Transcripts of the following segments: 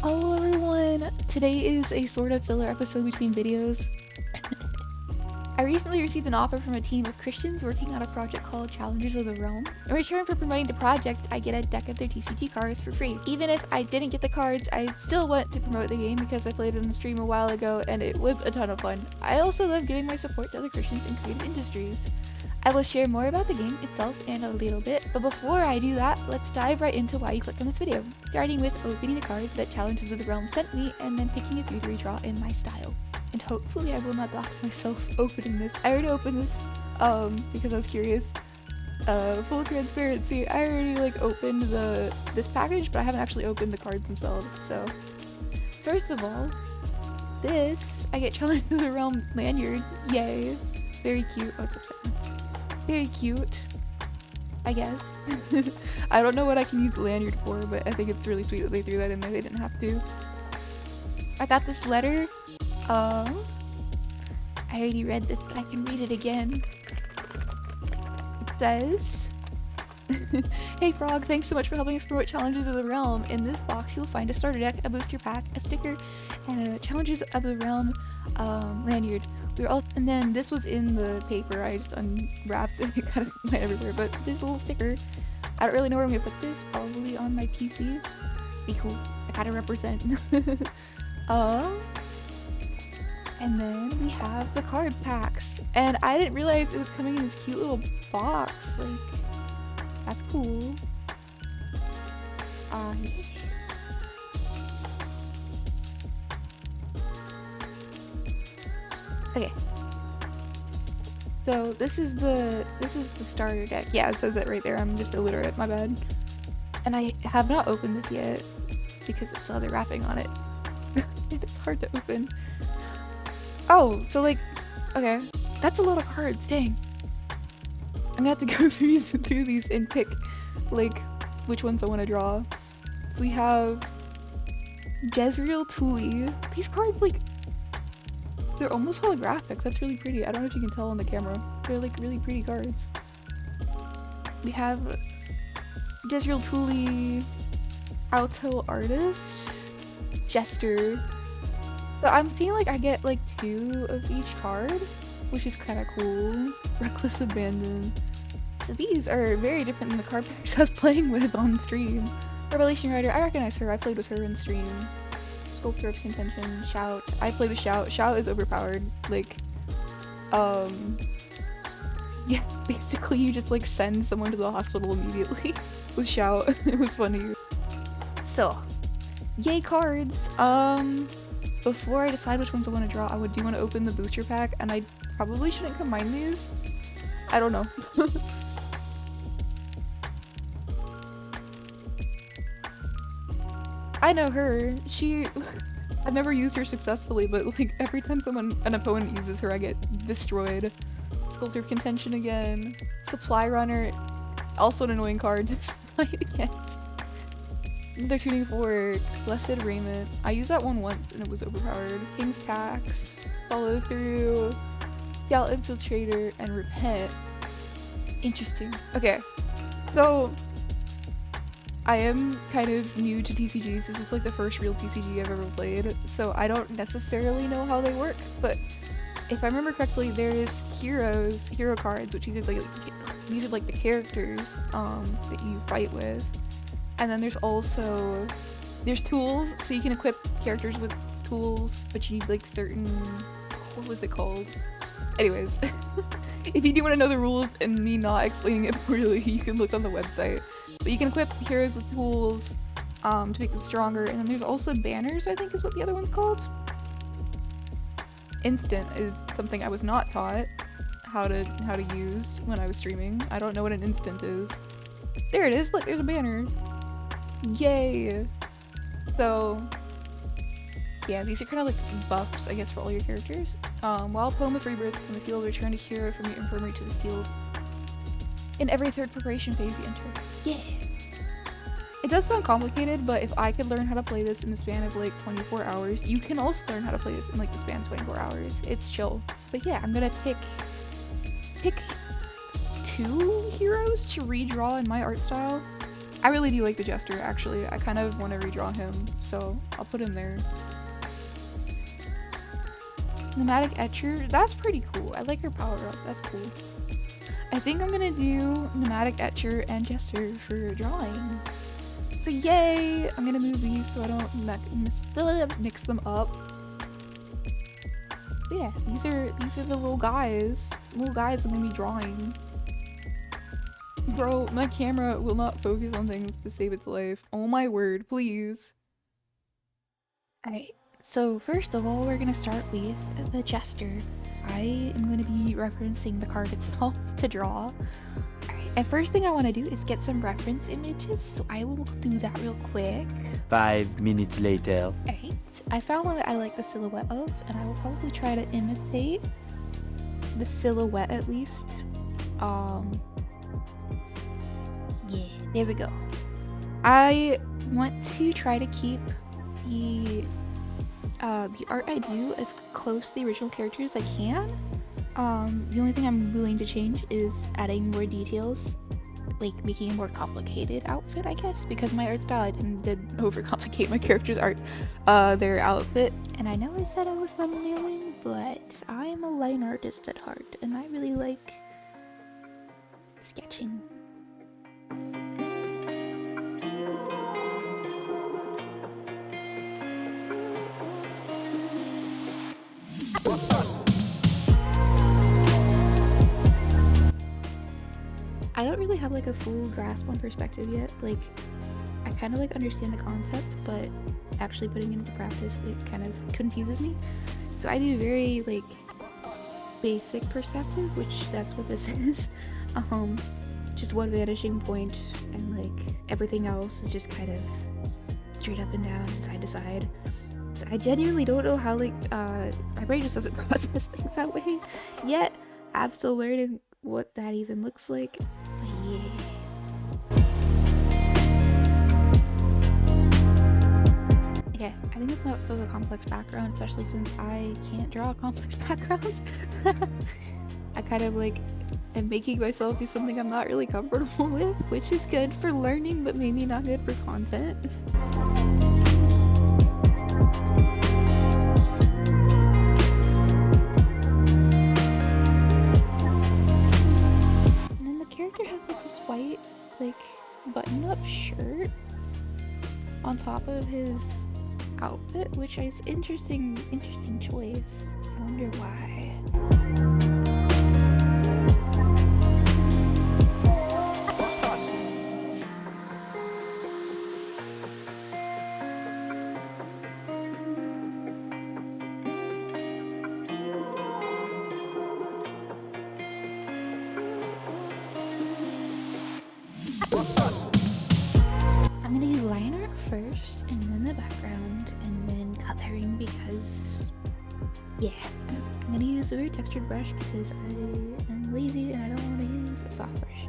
Hello everyone! Today is a sort of filler episode between videos. I recently received an offer from a team of Christians working on a project called Challengers of the Realm. In return for promoting the project, I get a deck of their TCG cards for free. Even if I didn't get the cards, I still want to promote the game because I played it on the stream a while ago and it was a ton of fun. I also love giving my support to other Christians in creative industries. I will share more about the game itself in a little bit, but before I do that, let's dive right into why you clicked on this video, starting with opening the cards that Challengers of the Realm sent me and then picking a few to redraw in my style. And hopefully I will not dox myself opening this. I already opened this because I was curious. Full transparency, I already opened this package, but I haven't actually opened the cards themselves. So first of all, this, I get Challengers of the Realm lanyard. Yay. Very cute. Oh, it's upside down. Very cute, I guess. I don't know what I can use the lanyard for, but I think it's really sweet that they threw that in there. They didn't have to. I got this letter. I already read this, but I can read it again. It says, "Hey Frog, thanks so much for helping us promote Challengers of the Realm. In this box, you'll find a starter deck, a booster pack, a sticker, and a Challengers of the Realm lanyard. And then this was in the paper. I just unwrapped it. It kind of went everywhere, but there's a little sticker. I don't really know where I'm gonna put this. Probably on my PC. Be cool. I gotta represent." And then we have the card packs, and I didn't realize it was coming in this cute little box. That's cool. Yeah. Okay. So this is the starter deck. Yeah, it says it right there. I'm just illiterate, my bad. And I have not opened this yet because it's still other wrapping on it. It's hard to open. Oh, so okay. That's a lot of cards, dang. I'm gonna have to go through these and pick which ones I want to draw. So we have Jezreel Thule. These cards they're almost holographic. That's really pretty. I don't know if you can tell on the camera. They're really pretty cards. We have Jezreel Thule, Alto Artist, Jester. So I'm seeing I get 2 of each card, which is kind of cool. Reckless Abandon. So these are very different than the card packs I was playing with on stream. Revelation Rider, I recognize her. I played with her in stream. Sculptor of Contention, Shout. I played with Shout. Shout is overpowered. Yeah, basically you just send someone to the hospital immediately with Shout. It was funny. So, yay cards. Before I decide which ones I want to draw, I do want to open the booster pack, and I probably shouldn't combine these. I don't know. I know her. I've never used her successfully, but every time an opponent uses her, I get destroyed. Sculptor of Contention again. Supply Runner, also an annoying card to fight against. They're tuning for Blessed Raiment. I used that one once and it was overpowered. King's Tax, Follow Through, Scout Infiltrator, and Repent. Interesting. Okay, so I am kind of new to TCGs. This is the first real TCG I've ever played, so I don't necessarily know how they work, but if I remember correctly, there's hero cards, which these are the characters that you fight with. And then there's tools, so you can equip characters with tools, but you need certain, what was it called? Anyways, if you do want to know the rules and me not explaining it poorly, you can look on the website. But you can equip heroes with tools to make them stronger, and then there's also banners, I think is what the other one's called. Instant is something I was not taught how to use when I was streaming. I don't know what an instant is. There it is, look, there's a banner. Yay! So, yeah, these are kind of buffs, I guess, for all your characters. While Poem of Rebirths in the field, return a hero from your infirmary to the field. In every third preparation phase you enter. Yeah! It does sound complicated, but if I could learn how to play this in the span of 24 hours, you can also learn how to play this in the span of 24 hours. It's chill. But yeah, I'm gonna pick 2 heroes to redraw in my art style. I really do like the Jester, actually. I kind of want to redraw him, so I'll put him there. Pneumatic Etcher, that's pretty cool. I like her power up, that's cool. I think I'm gonna do Pneumatic Etcher and Jester for drawing. So yay! I'm gonna move these so I don't mix them up. But yeah, these are the little guys. Little guys I'm gonna be drawing. Bro, my camera will not focus on things to save its life. Oh my word, please. Alright, so first of all, we're gonna start with the Jester. I am going to be referencing the card itself to draw. Alright, and first thing I want to do is get some reference images, so I will do that real quick. 5 minutes later. Alright, I found one that I like the silhouette of, and I will probably try to imitate the silhouette at least. Yeah, there we go. I want to try to keep the art I do as close to the original characters as I can. The only thing I'm willing to change is adding more details, like making a more complicated outfit, I guess, because my art style, I did overcomplicate my character's art, their outfit. And I know I said I was thumbnailing, but I am a line artist at heart, and I really like sketching. I don't really have like a full grasp on perspective yet. Like, I kind of like understand the concept, but actually putting it into practice, it kind of confuses me. So I do very like basic perspective, which that's what this is. Just one vanishing point, and like everything else is just kind of straight up and down and side to side. So I genuinely don't know how, like, my brain just doesn't process things that way yet. I'm still learning what that even looks like, but yeah. Okay, I think it's not for the complex background, especially since I can't draw complex backgrounds. I kind of like am making myself do something I'm not really comfortable with, which is good for learning, but maybe not good for content. And then the character has like this white, like, button-up shirt on top of his outfit, which is interesting choice. I wonder why. I'm gonna do line art first, and then the background, and then coloring, because yeah, I'm gonna use a very textured brush because I am lazy and I don't want to use a soft brush.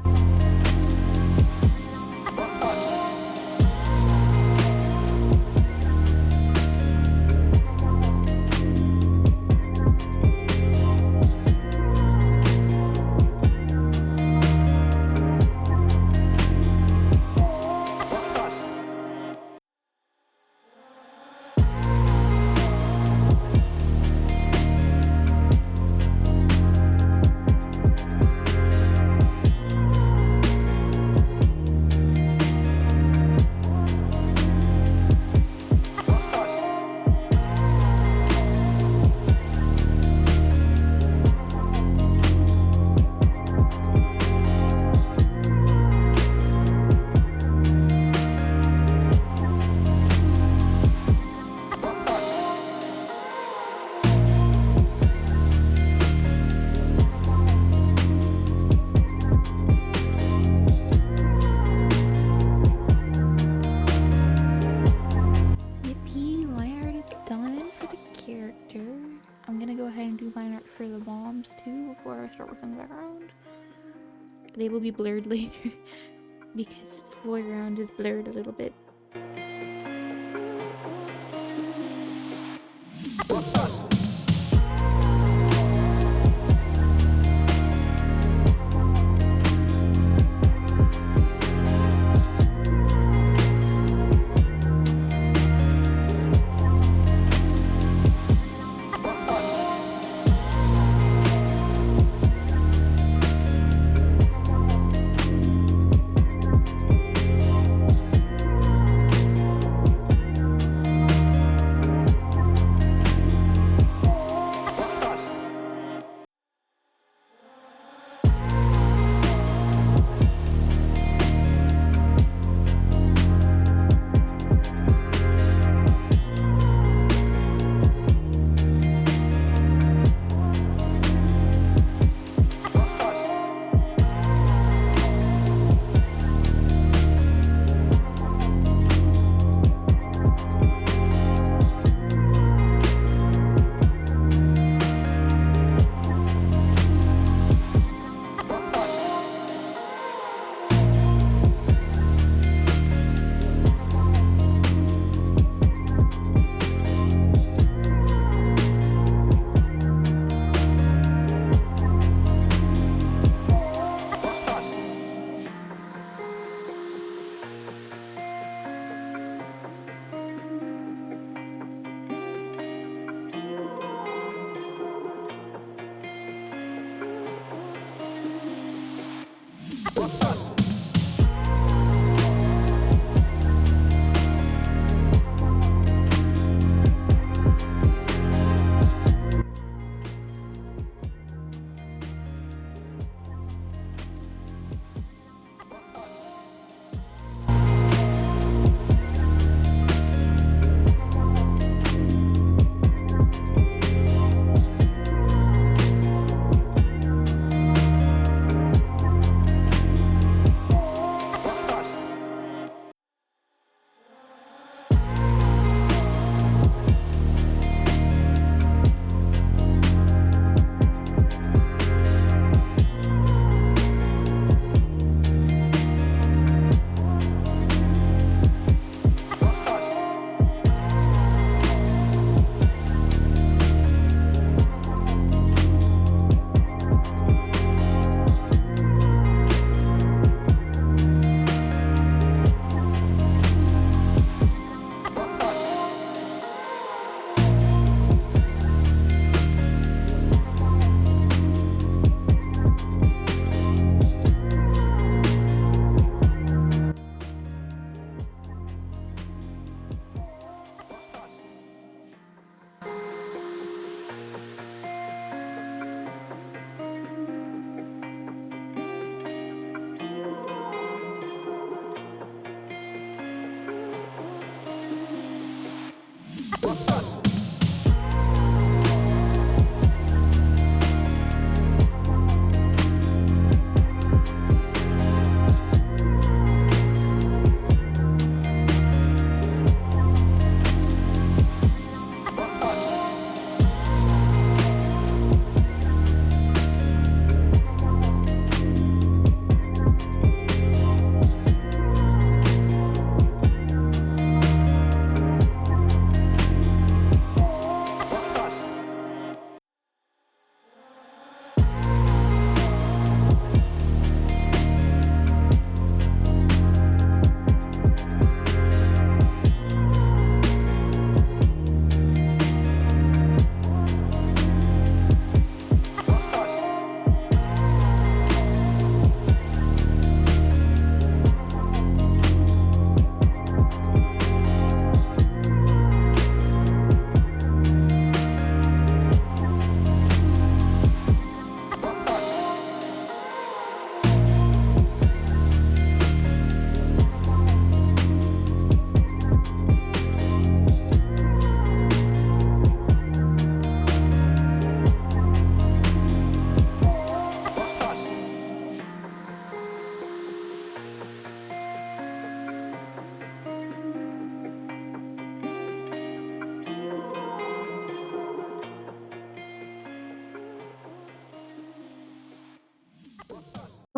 I'm gonna go ahead and do line art for the bombs too before I start working the background. They will be blurred later because the foreground is blurred a little bit.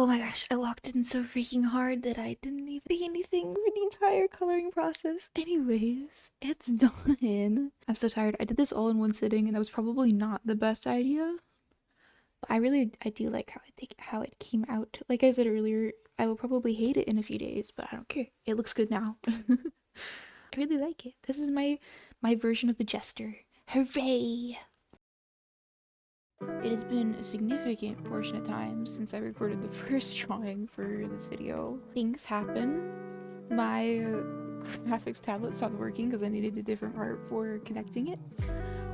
Oh my gosh, I locked in so freaking hard that I didn't even see anything for the entire coloring process. Anyways, it's done. I'm so tired. I did this all in one sitting and that was probably not the best idea. But I do like how it came out. Like I said earlier, I will probably hate it in a few days, but I don't care. It looks good now. I really like it. This is my version of the jester. Hooray! It has been a significant portion of time since I recorded the first drawing for this video. Things happen. My graphics tablet stopped working because I needed a different part for connecting it.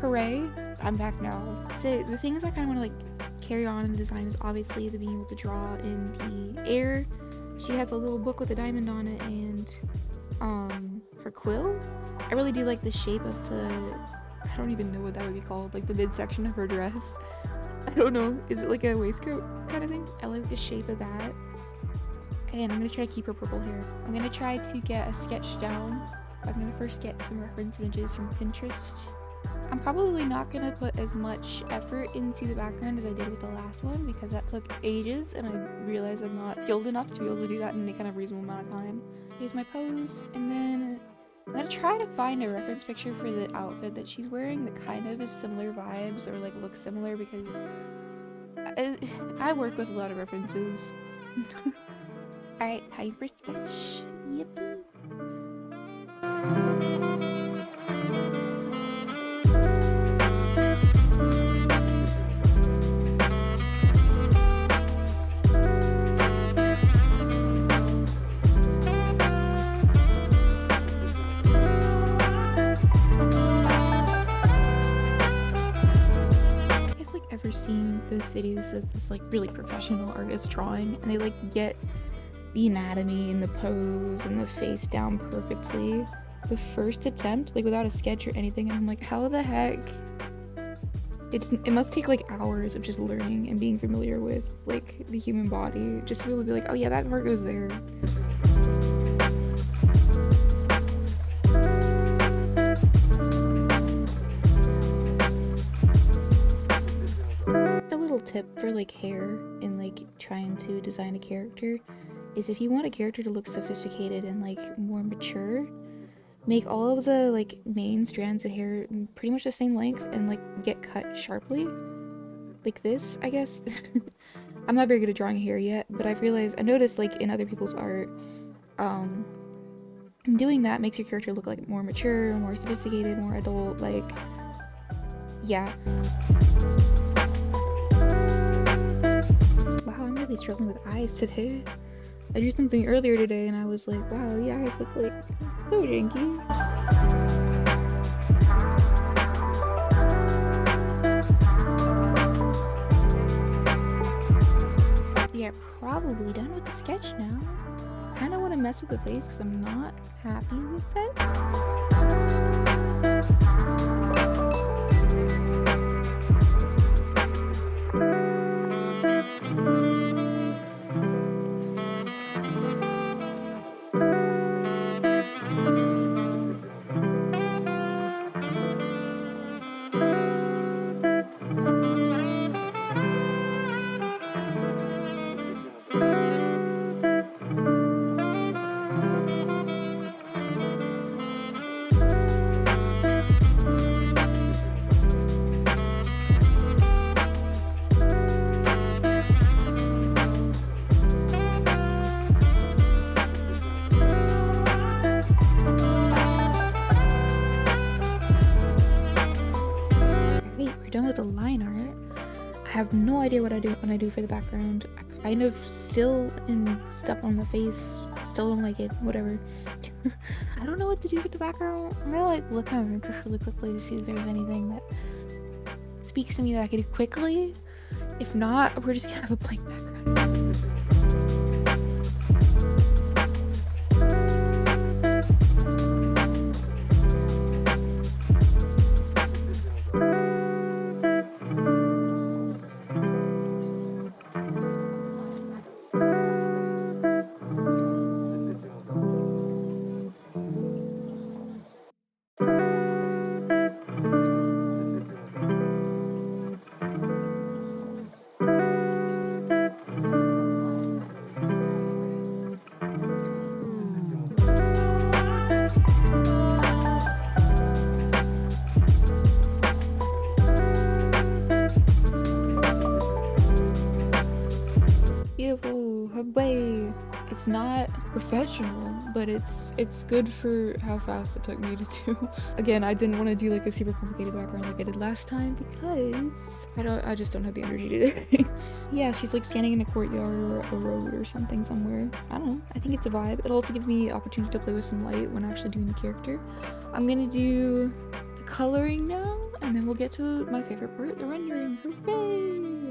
Hooray, I'm back now. So the things I kind of want to like carry on in the design is obviously the being able to draw in the air. She has a little book with a diamond on it and her quill. I really do like the shape of I don't even know what that would be called, like the midsection of her dress. I don't know, is it like a waistcoat kind of thing? I like the shape of that. And I'm gonna try to keep her purple hair. I'm gonna try to get a sketch down. I'm gonna first get some reference images from Pinterest. I'm probably not gonna put as much effort into the background as I did with the last one because that took ages and I realized I'm not skilled enough to be able to do that in any kind of reasonable amount of time. Here's my pose, and then I'm gonna try to find a reference picture for the outfit that she's wearing that kind of is similar vibes or like looks similar because I work with a lot of references. Alright, time for sketch. Yippee. Ever seen those videos of this like really professional artist drawing and they like get the anatomy and the pose and the face down perfectly the first attempt, like without a sketch or anything, and I'm like, how the heck? It must take like hours of just learning and being familiar with like the human body just to be able to be like, oh yeah, that part goes there. Tip for like hair and like trying to design a character is if you want a character to look sophisticated and like more mature, make all of the like main strands of hair pretty much the same length and like get cut sharply like this, I guess. I'm not very good at drawing hair yet, but I've noticed like in other people's art, doing that makes your character look like more mature, more sophisticated, more adult, like yeah. Really struggling with eyes today. I drew something earlier today and I was like, wow, the eyes look like so janky. Yeah, probably done with the sketch now. Kind of want to mess with the face because I'm not happy with it. Done with the line art. I have no idea what I do for the background. I kind of still am stuck on the face. Still don't like it. Whatever. I don't know what to do for the background. I'm gonna like look at my Pinterest really quickly to see if there's anything that speaks to me that I can do quickly. If not, we're just gonna have a blank background. It's not professional, but it's good for how fast it took me to do. Again, I didn't want to do like a super complicated background like I did last time because I just don't have the energy to do it. Yeah, she's like standing in a courtyard or a road or something somewhere. I don't know. I think it's a vibe. It also gives me opportunity to play with some light when actually doing the character. I'm gonna do the coloring now, and then we'll get to my favorite part, the rendering. Hooray!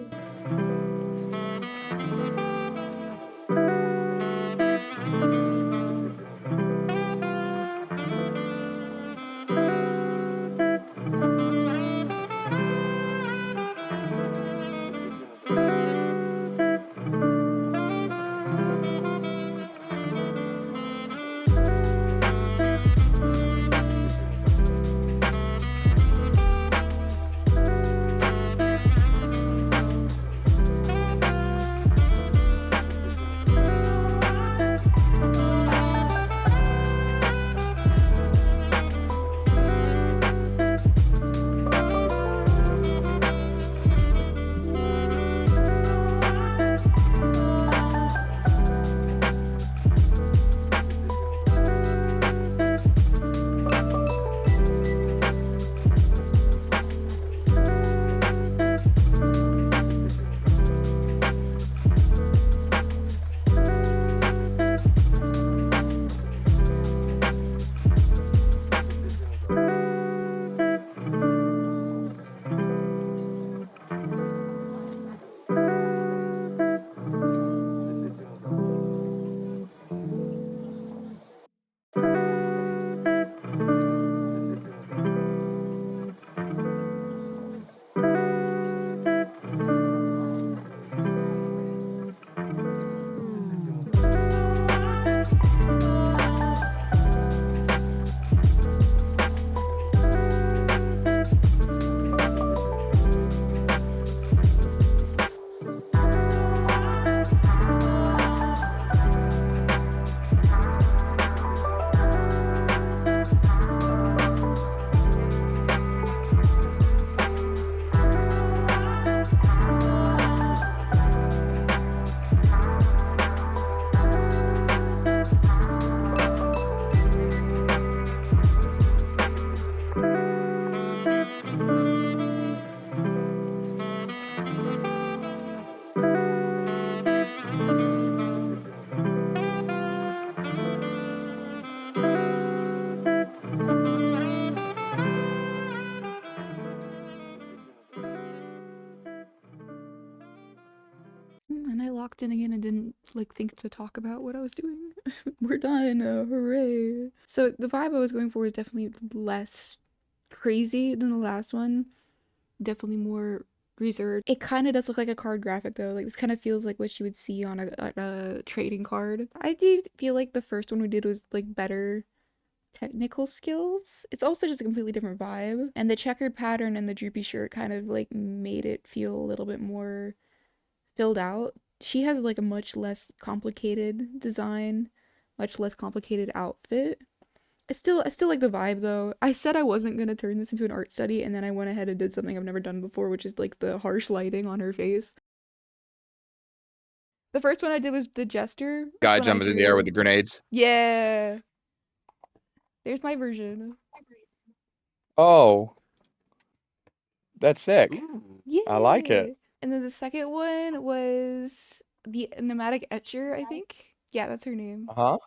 And I locked in again and didn't like think to talk about what I was doing. We're done. Hooray. So the vibe I was going for is definitely less crazy than the last one. Definitely more reserved. It kind of does look like a card graphic though. Like this kind of feels like what you would see on a trading card. I do feel like the first one we did was like better technical skills. It's also just a completely different vibe. And the checkered pattern and the droopy shirt kind of like made it feel a little bit more filled out. She has like a much less complicated design, much less complicated outfit. I still like the vibe though. I said I wasn't gonna turn this into an art study, and then I went ahead and did something I've never done before, which is like the harsh lighting on her face. The first one I did was the jester. Guy jumping in the air with the grenades. Yeah. There's my version. Oh. That's sick. Yeah. I like it. And then the second one was the pneumatic etcher, I think. Yeah, that's her name. Uh-huh.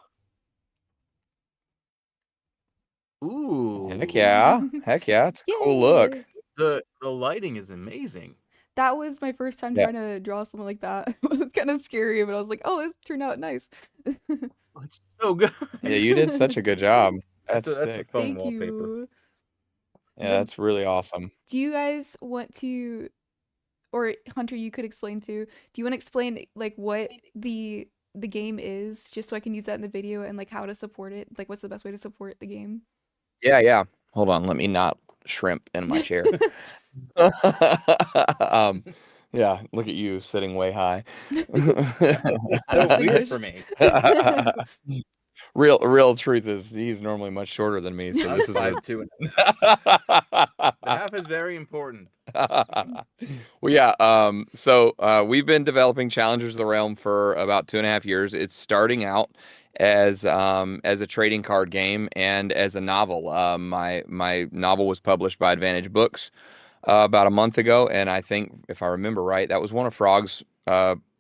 Ooh. Heck yeah. Heck yeah. It's a cool look. The lighting is amazing. That was my first time trying to draw something like that. It was kind of scary, but I was like, oh, this turned out nice. Oh, it's so good. Yeah, you did such a good job. That's a sick. fun Thank wallpaper. you. Yeah, that's really awesome. Do you guys want to, or Hunter, you could explain too, do you want to explain like what the game is, just so I can use that in the video, and like how to support it? Like what's the best way to support the game? Yeah. Hold on, let me not shrimp in my chair. Yeah, look at you sitting way high. It's so weird for me. Real truth is he's normally much shorter than me, so this is 5'2". The half is very important. Well, yeah. We've been developing Challengers of the Realm for about 2.5 years. It's starting out as a trading card game and as a novel. My novel was published by Advantage Books about a month ago, and I think if I remember right, that was one of Frog's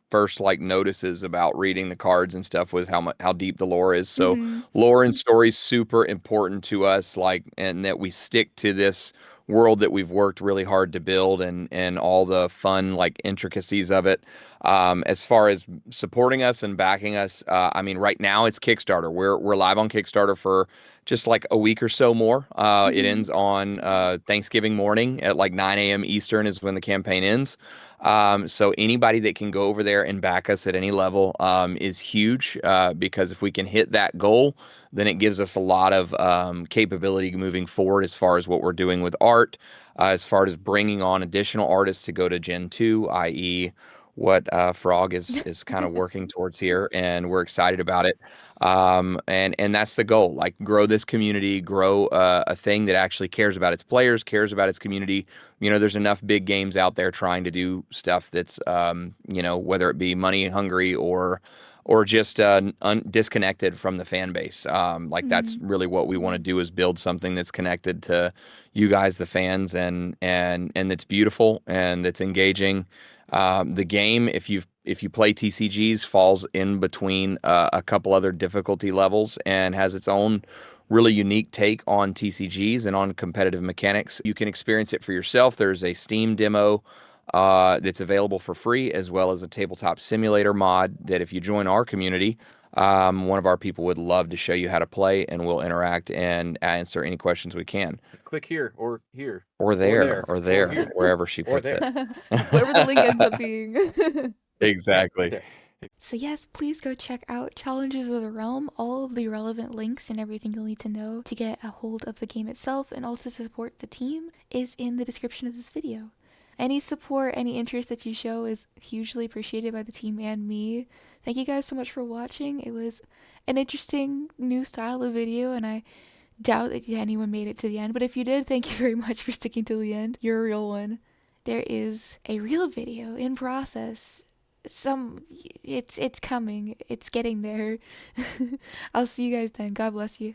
first like notices about reading the cards and stuff was how deep the lore is. So Mm-hmm. lore and story's super important to us, like, and that we stick to this world that we've worked really hard to build and all the fun like intricacies of it. As far as supporting us and backing us, I mean, right now it's Kickstarter. We're live on Kickstarter for just like a week or so more. It Mm-hmm. ends on Thanksgiving morning at like 9 a.m. Eastern is when the campaign ends. So anybody that can go over there and back us at any level is huge, because if we can hit that goal, then it gives us a lot of capability moving forward as far as what we're doing with art, as far as bringing on additional artists to go to Gen 2, i.e. what Frog is kind of working towards here, and we're excited about it. And that's the goal, like grow this community, grow a thing that actually cares about its players, cares about its community. There's enough big games out there trying to do stuff that's, whether it be money hungry or just disconnected from the fan base. Like that's Mm-hmm. really what we want to do, is build something that's connected to you guys, the fans, and that's beautiful and that's engaging. The game, if you play TCGs, falls in between a couple other difficulty levels and has its own really unique take on TCGs and on competitive mechanics. You can experience it for yourself. There's a Steam demo that's available for free, as well as a tabletop simulator mod that if you join our community, one of our people would love to show you how to play, and we'll interact and answer any questions we can. Click here or here Or there, or there, here wherever she or puts it. there. Wherever the link ends up being. Exactly. There. So yes, please go check out Challenges of the Realm. All of the relevant links and everything you'll need to know to get a hold of the game itself and also support the team is in the description of this video. Any support, any interest that you show is hugely appreciated by the team and me. Thank you guys so much for watching. It was an interesting new style of video, and I doubt that anyone made it to the end, but if you did, thank you very much for sticking to the end. You're a real one. There is a real video in process. It's coming. It's getting there. I'll see you guys then. God bless you.